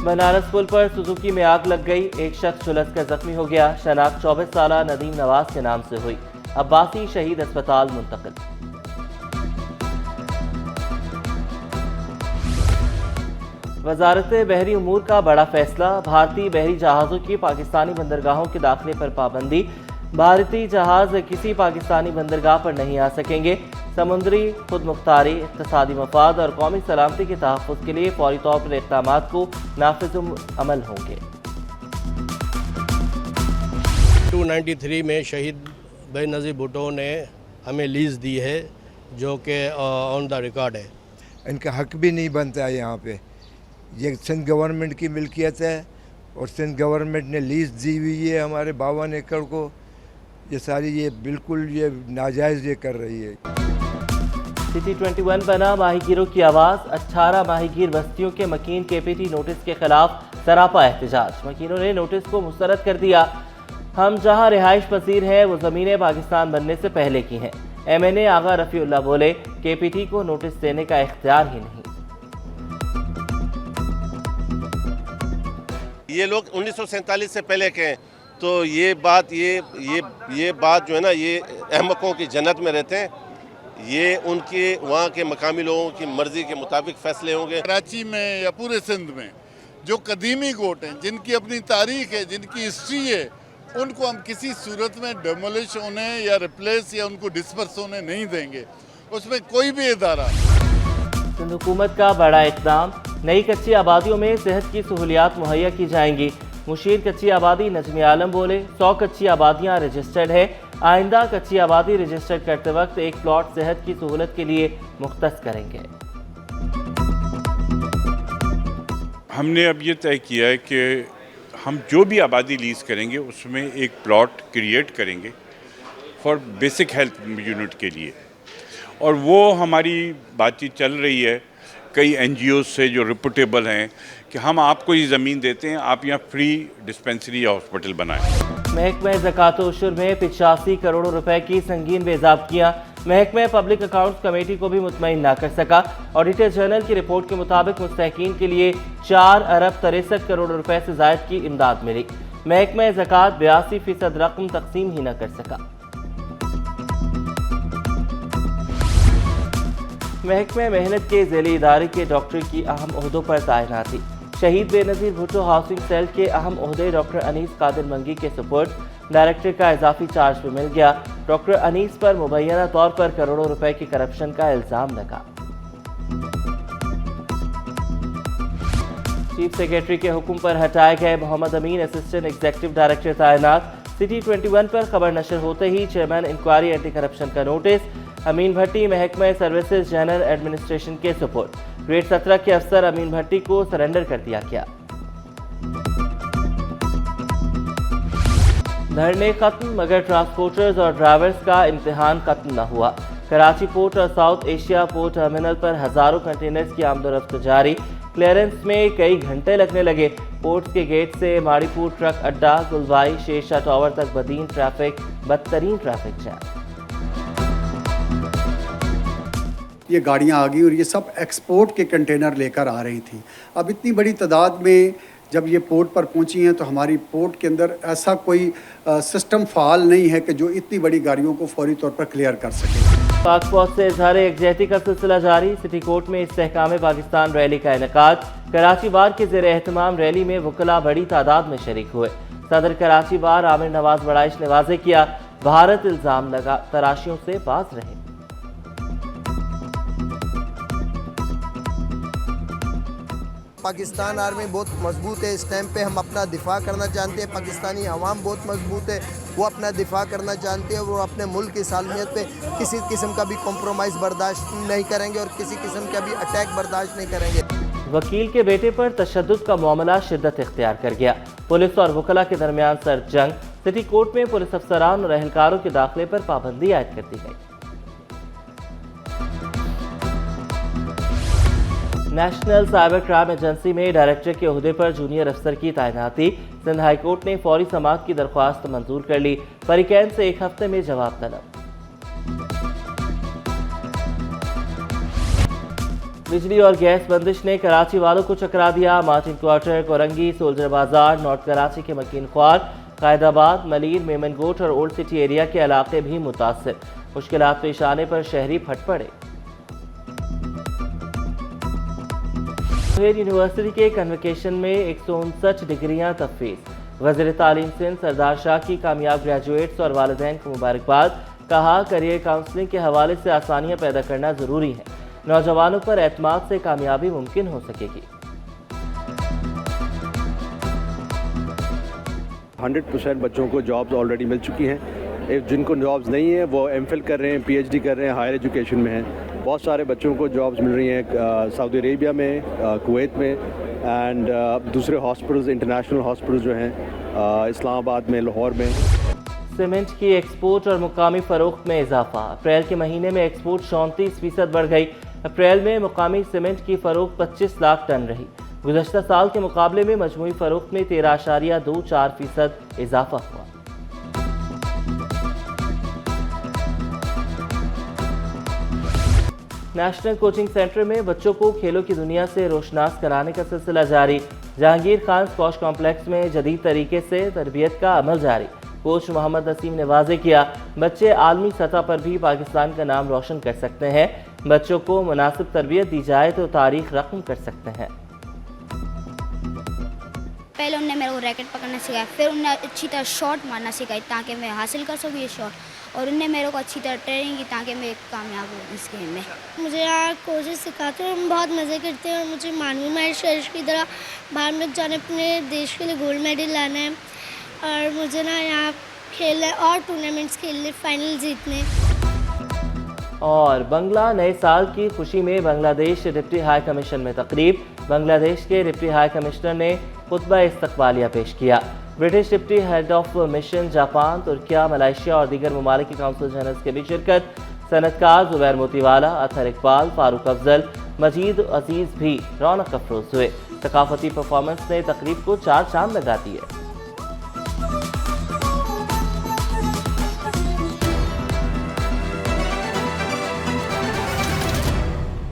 बनारस पुल पर सुजुकी में आग लग गई, एक शख्स झुलसकर जख्मी हो गया। शनाख्त 24 साल नदीम नवाज के नाम से हुई। अब्बासी शहीद अस्पताल मुंतकिल। वजारत बहरी उमूर का बड़ा फैसला, भारतीय बहरी जहाज़ों की पाकिस्तानी बंदरगाहों के दाखिले पर पाबंदी। भारतीय जहाज़ किसी पाकिस्तानी बंदरगाह पर नहीं आ सकेंगे। समुद्री खुद मुख्तारी, इक़्तिसादी मफाद और कौमी सलामती के तहफ़्फ़ुज़ के लिए फौरी तौर पर इक़दामात को नाफिज़ अमल होंगे। 293 में शहीद बेनज़ीर भुट्टो ने हमें लीज़ दी है, जो कि ऑन द रिकॉर्ड है। इनका हक भी नहीं बनता है यहाँ पे। ये सिंध गवर्नमेंट की मिल्कियत है और सिंध गवर्नमेंट ने लीज़ दी हुई है हमारे 52 एकड़ को। ये सारी ये बिल्कुल ये नाजायज़ ये कर रही है। सिटी 21 बना माहीगीरों की आवाज़। 18 माहीगीर बस्तियों के मकीन KPT नोटिस के खिलाफ सरापा एहतजाज। मकीनों ने नोटिस को मुस्तरद कर दिया। हम जहां रिहाइश पसीर हैं वो ज़मीनें पाकिस्तान बनने से पहले की हैं। MNA आगा रफ़ीउल्लाह बोले, KPT को नोटिस देने का इख्तियार ही नहीं। ये लोग 1947 से पहले के हैं, तो ये बात जो है ना, ये अहमकों की जन्नत में रहते हैं। ये उनके वहाँ के मकामी लोगों की मर्जी के मुताबिक फैसले होंगे। कराची में या पूरे सिंध में जो कदीमी कोर्ट हैं, जिनकी अपनी तारीख है, जिनकी हिस्ट्री है, उनको हम किसी सूरत में डेमोलिश होने या रिप्लेस या उनको डिस्पर्स होने नहीं देंगे। उसमें कोई भी इदारा। सिंध हुकूमत का बड़ा इक़दाम, नई कच्ची आबादियों में सेहत की सहूलियात मुहैया की जाएंगी। मुशीर कच्ची आबादी नजमी आलम बोले, 100 कच्ची आबादियाँ रजिस्टर्ड है। आइंदा कच्ची आबादी रजिस्टर करते वक्त एक प्लॉट सेहत की सहूलत के लिए मुख्तस करेंगे। हमने अब ये तय किया है कि हम जो भी आबादी लीज़ करेंगे उसमें एक प्लॉट क्रिएट करेंगे फॉर बेसिक हेल्थ यूनिट के लिए, और वो हमारी बातचीत चल रही है कई NGOs से जो रिपोर्टेबल हैं कि हम आपको ये ज़मीन देते हैं, आप यहाँ फ्री डिस्पेंसरी या हॉस्पिटल बनाएं। महकमे ज़कात-ओ-उशूर में 85 करोड़ रुपए की संगीन बेज़ाब्तियाँ। महकमे पब्लिक अकाउंट्स कमेटी को भी मुतमईन ना कर सका। ऑडिटर जनरल की रिपोर्ट के मुताबिक मुस्तहकीन के लिए 4 अरब 63 करोड़ रुपए से ज़ायद की इमदाद मिली। महकमे ज़कात 82% रकम तकसीम ही न कर सका। महकमे मेहनत के ज़ेली इदारे के डॉक्टर की अहम ओहदों पर तैनाती। शहीद बेनज़ीर भुट्टो हाउसिंग सेल के अहम ओहदे डॉक्टर अनीस कादिर मंगी के सुपुर्द। डायरेक्टर का इजाफी चार्ज भी मिल गया। डॉक्टर अनीस पर मुबैना तौर पर करोड़ों रुपए की करप्शन का इल्ज़ाम लगा। चीफ सेक्रेटरी के हुक्म पर हटाए गए मोहम्मद अमीन असिस्टेंट एग्जीक्यूटिव डायरेक्टर तैनात। सिटी 21 पर खबर नशर होते ही चेयरमैन इंक्वायरी एंटी करप्शन का नोटिस। अमीन भट्टी महकमा सर्विसेज जनरल एडमिनिस्ट्रेशन के सुपुर्द। ग्रेड 17 के अफसर अमीन भट्टी को सरेंडर कर दिया गया। धरने खत्म, मगर ट्रांसपोर्टर्स और ड्राइवर्स का इम्तिहान खत्म न हुआ। कराची पोर्ट और साउथ एशिया पोर्ट टर्मिनल पर हजारों कंटेनर्स की आमदोरफ्त जारी। क्लियरेंस में कई घंटे लगने लगे। पोर्ट्स के गेट से माड़ीपुर ट्रक अड्डा, गुलवाई, शेरशाह टावर तक बदतरीन ट्रैफिक जैम। ये गाड़ियाँ आ गई और ये सब एक्सपोर्ट के कंटेनर लेकर आ रही थी। अब इतनी बड़ी तादाद में जब ये पोर्ट पर पहुंची हैं तो हमारी पोर्ट के अंदर ऐसा कोई सिस्टम फ़ाल नहीं है कि जो इतनी बड़ी गाड़ियों को फौरी तौर पर क्लियर कर सके। पाक फौज से इजहार यकजहती का सिलसिला जारी। सिटी कोर्ट में इस्तेहकाम पाकिस्तान रैली का इनेकाद। कराची बार के ज़ेर एहतमाम रैली में वकला बड़ी तादाद में शरीक हुए। सदर कराची बार आमिर नवाज बड़ाइश ने वाज़ेह किया, भारत इल्ज़ाम लगा तराशियों से बाज रहे। पाकिस्तान आर्मी बहुत मजबूत है। इस टाइम पे हम अपना दिफा करना जानते हैं। पाकिस्तानी अवाम बहुत मजबूत है, वो अपना दिफा करना जानते हैं। वो अपने मुल्क की सालमियत पे किसी किस्म का भी कॉम्प्रोमाइज़ बर्दाश्त नहीं करेंगे और किसी किस्म का भी अटैक बर्दाश्त नहीं करेंगे। वकील के बेटे पर तशद्दुद का मामला शिद्दत इख्तियार कर गया। पुलिस और वकला के दरमियान सर्द जंग। सिटी कोर्ट में पुलिस अफसरान और अहलकारों के दाखिले पर पाबंदी आयद कर दी गई। नेशनल साइबर क्राइम एजेंसी में डायरेक्टर के ओहदे पर जूनियर अफसर की तैनाती। सिंध हाई कोर्ट ने फौरी समाअत की दरख्वास्त मंजूर कर ली। फरीकैन से 1 हफ्ते में जवाब तलब। बिजली और गैस बंदिश ने कराची वालों को चकरा दिया। मार्टिन क्वार्टर, कोरंगी, सोल्जर बाजार, नॉर्थ कराची के मकीन ख्वार, कायदाबाद, मलीर, मेमनगोट और ओल्ड सिटी एरिया के इलाके भी मुतासर। मुश्किलात पेश आने पर शहरी फट पड़े। यूनिवर्सिटी के कन्वोकेशन में 159 डिग्रियां तफवीज़। वज़ीर तालीम सिंध सरदार शाह की कामयाब ग्रेजुएट्स और वालिदैन को मुबारकबाद। कहा, करियर काउंसलिंग के हवाले से आसानियां पैदा करना ज़रूरी है। नौजवानों पर एतमाद से कामयाबी मुमकिन हो सकेगी। 100% बच्चों को जॉब्स ऑलरेडी मिल चुकी हैं। जिनको जॉब्स नहीं है वो एमफिल कर रहे हैं, पीएचडी कर रहे हैं, हायर एजुकेशन में हैं। बहुत सारे बच्चों को जॉब्स मिल रही हैं सऊदी अरेबिया में, कुवैत में एंड दूसरे हॉस्पिटल्स, इंटरनेशनल हॉस्पिटल्स जो हैं इस्लामाबाद में, लाहौर में। सीमेंट की एक्सपोर्ट और मुकामी फ़रोख्त में इजाफा। अप्रैल के महीने में एक्सपोर्ट 34% बढ़ गई। अप्रैल में मुकामी सीमेंट की फ़रोख्त 25 लाख टन रही। गुज़श्ता साल के मुकाबले में मजमूई फ़रोख्त में 13.24% इजाफा हुआ। नेशनल कोचिंग सेंटर में बच्चों को खेलों की दुनिया से रोशनास कराने का सिलसिला जारी। जहांगीर खान स्क्वॉश कॉम्प्लेक्स में जदीद तरीके से तरबियत का अमल जारी। कोच मोहम्मद नसीम ने वाज़े किया, बच्चे आलमी सतह पर भी पाकिस्तान का नाम रोशन कर सकते हैं। बच्चों को मुनासिब तरबियत दी जाए तो तारीख रकम कर सकते हैं। पहले उनने मेरे को रैकेट पकड़ना सिखाया, फिर उनने अच्छी तरह शॉट मारना सिखाई ताकि मैं हासिल कर सकूँ ये शॉट, और उनने मेरे को अच्छी तरह ट्रेनिंग की ताकि मैं कामयाब हूँ इस गेम में। मुझे यहाँ कोचेस सिखाते हैं, हम बहुत मज़े करते हैं और मुझे मानवी मैच की तरह बाहर में जाने, अपने देश के लिए गोल्ड मेडल लाना है और मुझे ना यहाँ खेलना है और टूर्नामेंट्स खेलने, फाइनल जीतने। और बंगला नए साल की खुशी में बांग्लादेश डिप्टी हाई कमीशन में तकरीब। बांग्लादेश के डिप्टी हाई कमिश्नर ने खुतबा इस्तकबालिया पेश किया। British deputy head of mission Japan, Türkiye, Malaysia और दीगर ममालिक के काउंसिल जनरल्स की भी शिरकत। सनतकार जुबैर मोतीवाला, अतहर इकबाल, फारूक अफजल, मजीद अजीज़ भी रौनक अफरोज हुए। सकाफती परफॉर्मेंस ने तकरीब को चार चांद लगा दिए।